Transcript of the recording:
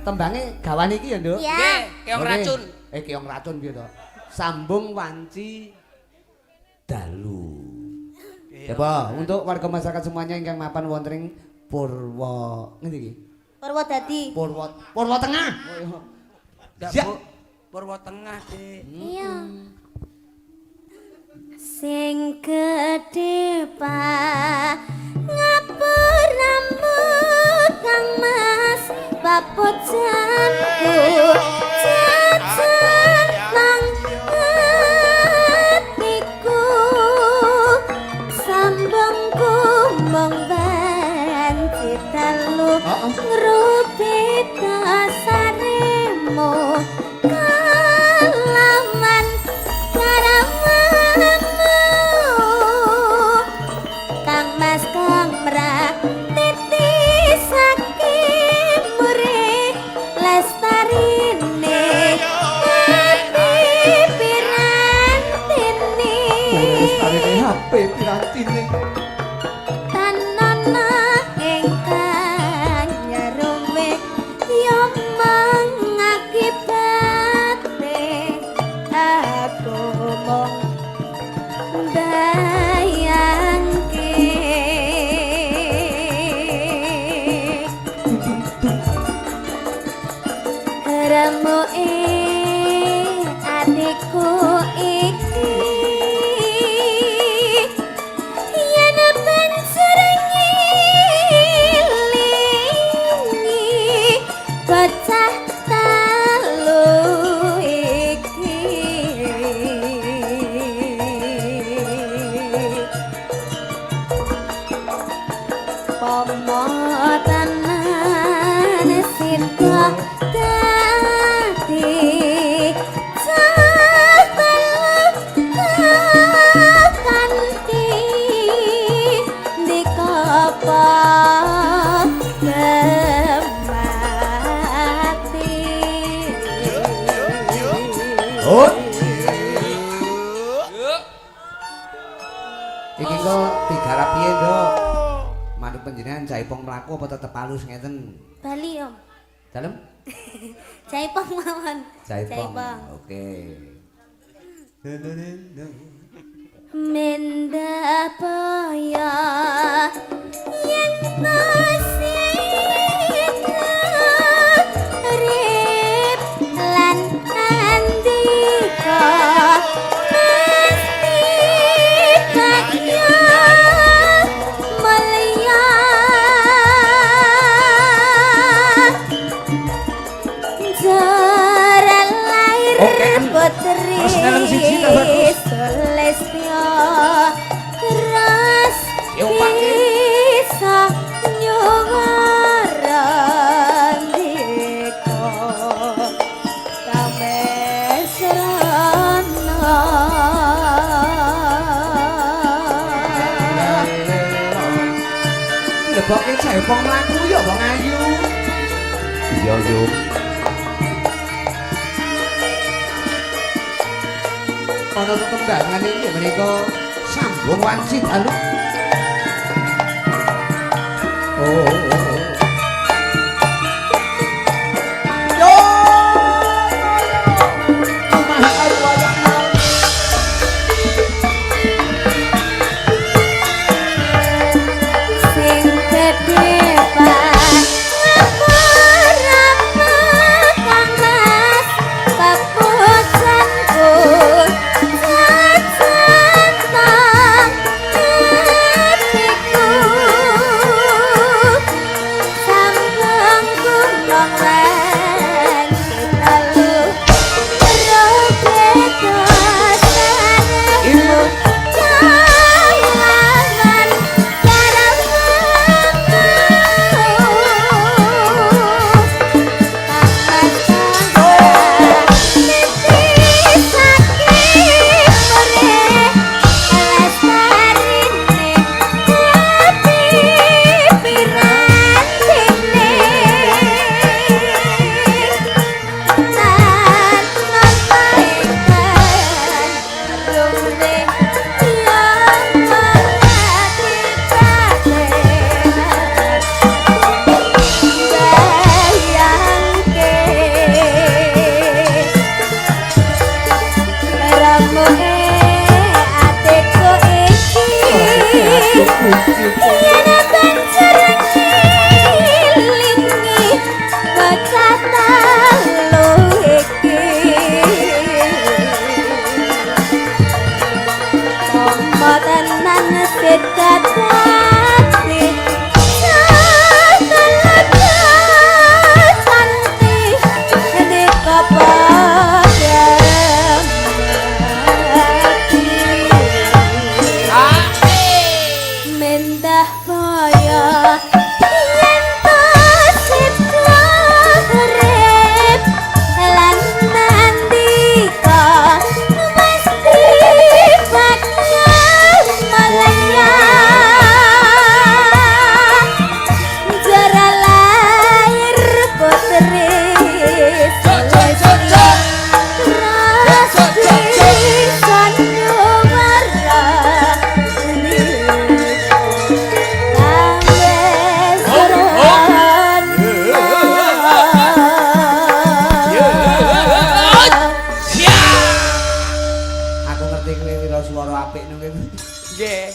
tembange gawan iki ya, Nduk? Nggih, keong racun. Keong racun piye to? Sambung wanci dalu. Ya, Pak, untuk warga masyarakat semuanya ingkang mapan wonten ing Purwo ngendi iki? Purwodadi. Purwo Tengah. Ya, Purwo Tengah, Dik. Iya. Sing gedhe ngapur rambut Kang Mas babut janku jajan nang hatiku sambungku mong banci dalu ngrupit dasaremu kalaman karamamu Kang Mas Kamra titisake mure lestarine hati pirantine Lestarine HP pirantine tanana ingkang nyarume yo mangakibate aku mong bayangke remuke adikku iki yen ben seringi bocah talu iki pomotanan sinta dadi kanthi dikapa gemati Oh. Iki kok digarap piye, Nduk? Manut panjenengan jaipong mlaku apa tetep halus ngeten? Bali Om Dalem? Jaipong mawon Jaipong. Oke. Mendah boyo yen tasika rip lan andika mesti bagya mulya jaran lair putri Mas ngalem siji ta, bagus. Celestio keras Yung pakai. bisa nyuwaran diko kamesrana Leboke jaipong mlaku ya, Bang Ayu. Iya, Yuk. Ana tetembangan iki menika sambung wanci dalu. Oh. Yo! Kumaha ayu wayahna. sing gedhe ngapur Kang Mas babut janku jajan nang hatiku sambungku mong banci dalu ngrupit dasaremu kalaman perkara apik nang kene. Nggih.